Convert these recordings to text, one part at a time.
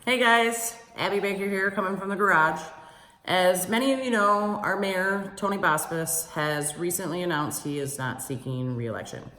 Hey guys, Abby Baker here, coming from the garage. As many of you know, our mayor, Tony Bospis, has recently announced he is not seeking re-election.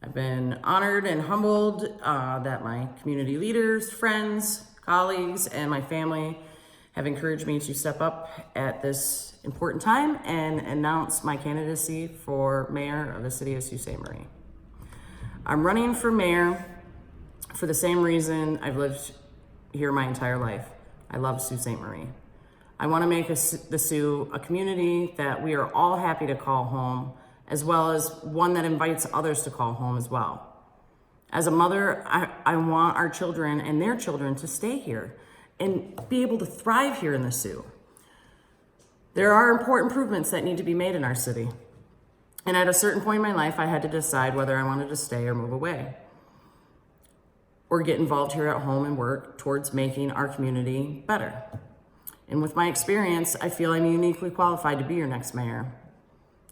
I've been honored and humbled that my community leaders, friends, colleagues, and my family have encouraged me to step up at this important time and announce my candidacy for mayor of the city of Sault Ste. Marie. I'm running for mayor for the same reason I've lived here my entire life. I love Sault Ste. Marie. I want to make the Sioux a community that we are all happy to call home, as well as one that invites others to call home as well. As a mother, I want our children and their children to stay here and be able to thrive here in the Sioux. There are important improvements that need to be made in our city. And at a certain point in my life, I had to decide whether I wanted to stay or move away, or get involved here at home and work towards making our community better. And with my experience, I feel I'm uniquely qualified to be your next mayor.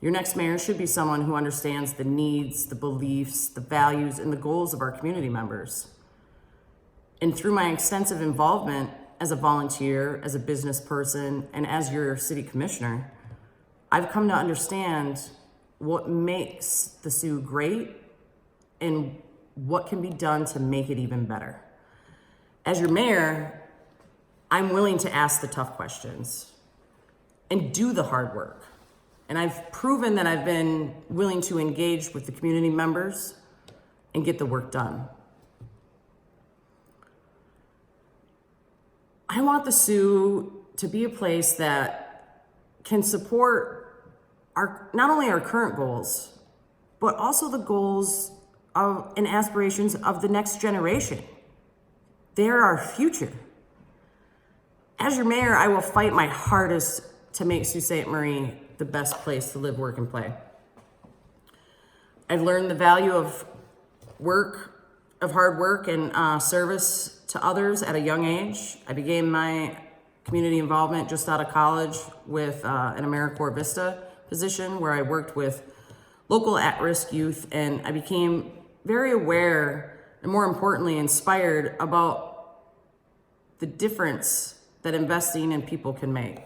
Your next mayor should be someone who understands the needs, the beliefs, the values, and the goals of our community members. And through my extensive involvement as a volunteer, as a business person, and as your city commissioner, I've come to understand what makes the Sioux great and what can be done to make it even better. As your mayor, I'm willing to ask the tough questions and do the hard work. And I've proven that I've been willing to engage with the community members and get the work done. I want the Sioux to be a place that can support not only our current goals, but also the goals and aspirations of the next generation. They're our future. As your mayor, I will fight my hardest to make Sault Ste. Marie the best place to live, work, and play. I've learned the value of hard work and service to others at a young age. I began my community involvement just out of college with an AmeriCorps Vista position where I worked with local at-risk youth, and I became very aware and, more importantly, inspired about the difference that investing in people can make,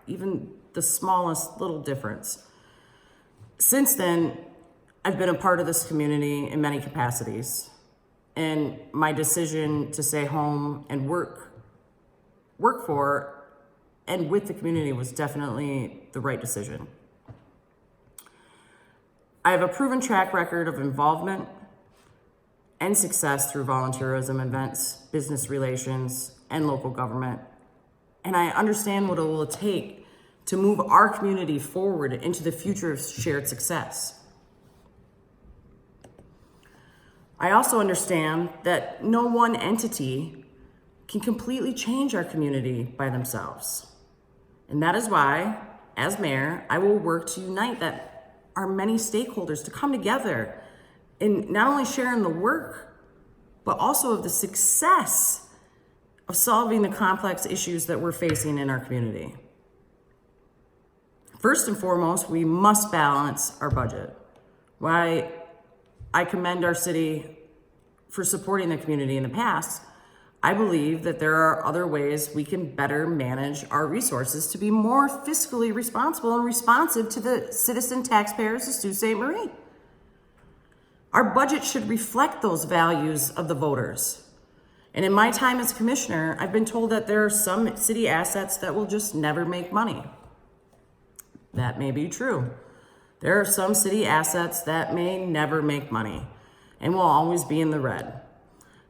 even the smallest little difference. Since then, I've been a part of this community in many capacities, and my decision to stay home and work for and with the community was definitely the right decision. I have a proven track record of involvement and success through volunteerism, events, business relations, and local government. And I understand what it will take to move our community forward into the future of shared success. I also understand that no one entity can completely change our community by themselves. And that is why, as mayor, I will work to unite our many stakeholders to come together in not only sharing the work, but also of the success of solving the complex issues that we're facing in our community. First and foremost, we must balance our budget. While I commend our city for supporting the community in the past, I believe that there are other ways we can better manage our resources to be more fiscally responsible and responsive to the citizen taxpayers of Sault Ste. Marie. Our budget should reflect those values of the voters. And in my time as commissioner, I've been told that there are some city assets that will just never make money. That may be true. There are some city assets that may never make money and will always be in the red.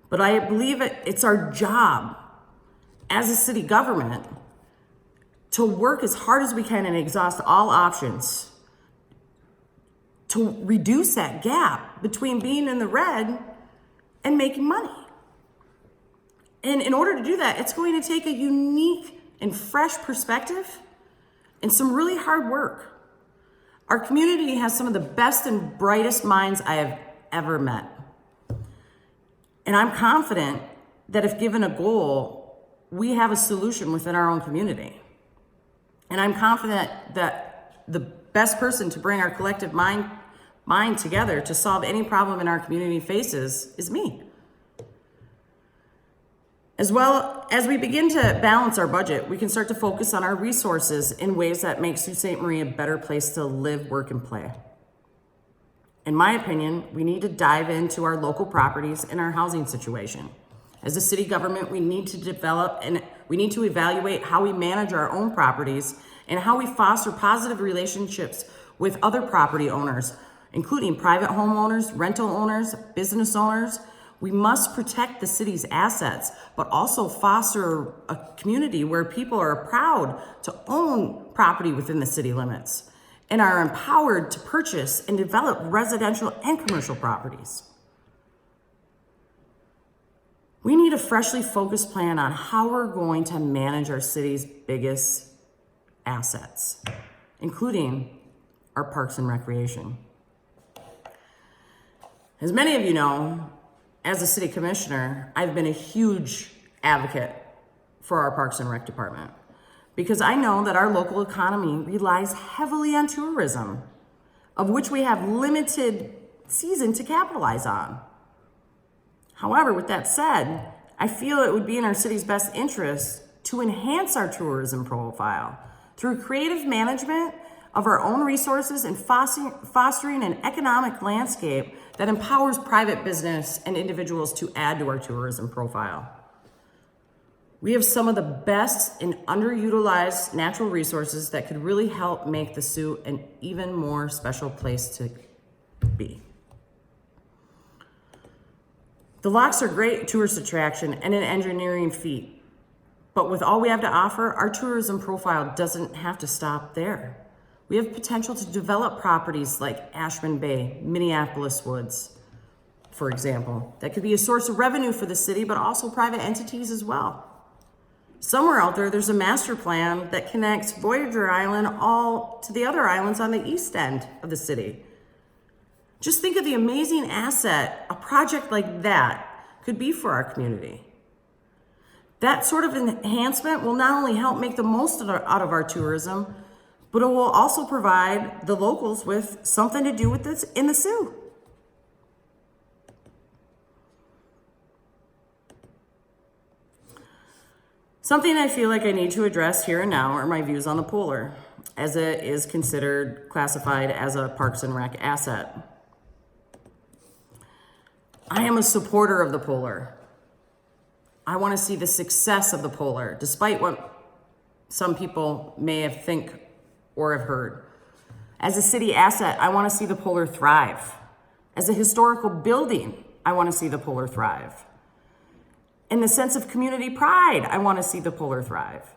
But I believe it's our job as a city government to work as hard as we can and exhaust all options to reduce that gap between being in the red and making money. And in order to do that, it's going to take a unique and fresh perspective and some really hard work. Our community has some of the best and brightest minds I have ever met. And I'm confident that if given a goal, we have a solution within our own community. And I'm confident that the best person to bring our collective mind together to solve any problem in our community faces is me. As well as we begin to balance our budget, we can start to focus on our resources in ways that make Sault Ste. Marie a better place to live, work, and play. In my opinion, we need to dive into our local properties and our housing situation. As a city government, we need to develop and we need to evaluate how we manage our own properties and how we foster positive relationships with other property owners, including private homeowners, rental owners, business owners. We must protect the city's assets, but also foster a community where people are proud to own property within the city limits and are empowered to purchase and develop residential and commercial properties. We need a freshly focused plan on how we're going to manage our city's biggest assets, including our parks and recreation. As many of you know, as a city commissioner, I've been a huge advocate for our Parks and Rec department because I know that our local economy relies heavily on tourism, of which we have limited season to capitalize on. However, with that said, I feel it would be in our city's best interest to enhance our tourism profile through creative management of our own resources and fostering an economic landscape that empowers private business and individuals to add to our tourism profile. We have some of the best and underutilized natural resources that could really help make the Sault an even more special place to be. The locks are a great tourist attraction and an engineering feat, but with all we have to offer, our tourism profile doesn't have to stop there. We have potential to develop properties like Ashman Bay, Minneapolis Woods, for example, that could be a source of revenue for the city, but also private entities as well. Somewhere out there's a master plan that connects Voyager Island all to the other islands on the east end of the city. Just think of the amazing asset a project like that could be for our community. That sort of enhancement will not only help make the most out of our tourism, but it will also provide the locals with something to do with this in the Sault. Something I feel like I need to address here and now are my views on the Polar, as it is considered classified as a Parks and Rec asset. I am a supporter of the Polar. I want to see the success of the Polar, despite what some people may have think or have heard. As a city asset, I want to see the Polar thrive. As a historical building, I want to see the Polar thrive. In the sense of community pride, I want to see the Polar thrive.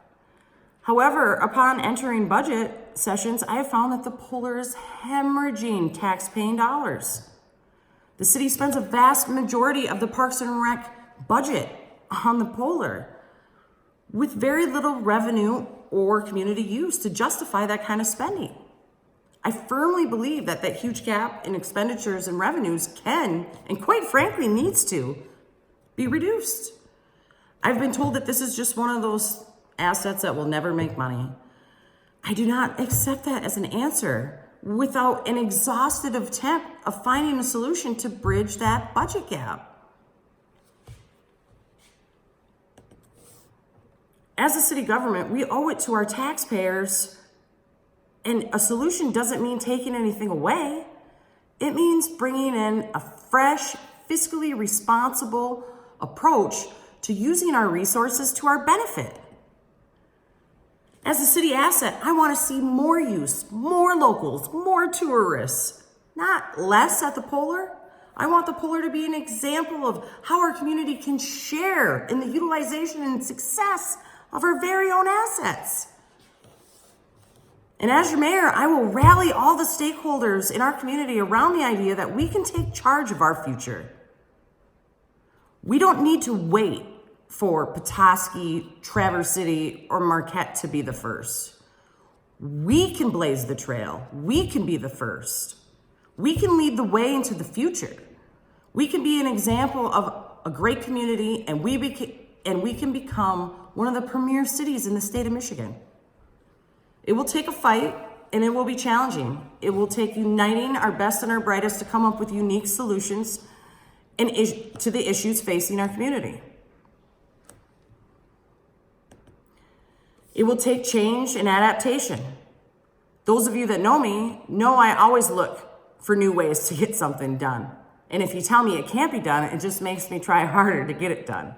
However, upon entering budget sessions, I have found that the Polar is hemorrhaging tax-paying dollars. The city spends a vast majority of the Parks and Rec budget on the Polar, with very little revenue or community use to justify that kind of spending. I firmly believe that that huge gap in expenditures and revenues can, and quite frankly needs to, be reduced. I've been told that this is just one of those assets that will never make money. I do not accept that as an answer without an exhaustive attempt of finding a solution to bridge that budget gap. As a city government, we owe it to our taxpayers, and a solution doesn't mean taking anything away. It means bringing in a fresh, fiscally responsible approach to using our resources to our benefit. As a city asset, I want to see more use, more locals, more tourists, not less at the Polar. I want the Polar to be an example of how our community can share in the utilization and success of our very own assets. And as your mayor, I will rally all the stakeholders in our community around the idea that we can take charge of our future. We don't need to wait for Petoskey, Traverse City, or Marquette to be the first. We can blaze the trail. We can be the first. We can lead the way into the future. We can be an example of a great community, and we can become one of the premier cities in the state of Michigan. It will take a fight, and it will be challenging. It will take uniting our best and our brightest to come up with unique solutions to the issues facing our community. It will take change and adaptation. Those of you that know me know I always look for new ways to get something done. And if you tell me it can't be done, it just makes me try harder to get it done.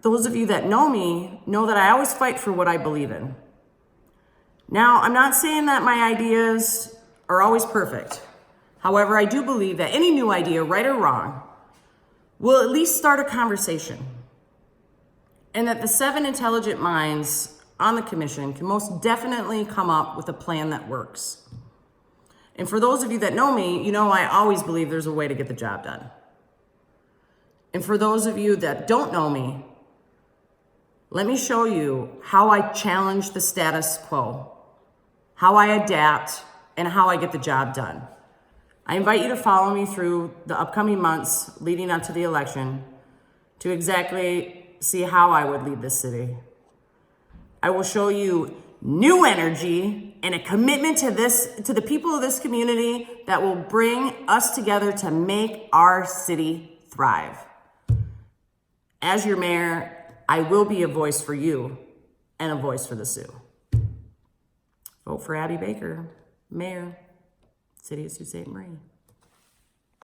Those of you that know me know that I always fight for what I believe in. Now, I'm not saying that my ideas are always perfect. However, I do believe that any new idea, right or wrong, will at least start a conversation. And that the 7 intelligent minds on the commission can most definitely come up with a plan that works. And for those of you that know me, you know I always believe there's a way to get the job done. And for those of you that don't know me, let me show you how I challenge the status quo, how I adapt, and how I get the job done. I invite you to follow me through the upcoming months leading up to the election to exactly see how I would lead this city. I will show you new energy and a commitment to the people of this community that will bring us together to make our city thrive. As your mayor, I will be a voice for you and a voice for the Sioux. Vote for Abby Baker, Mayor, City of Sault Ste. Marie.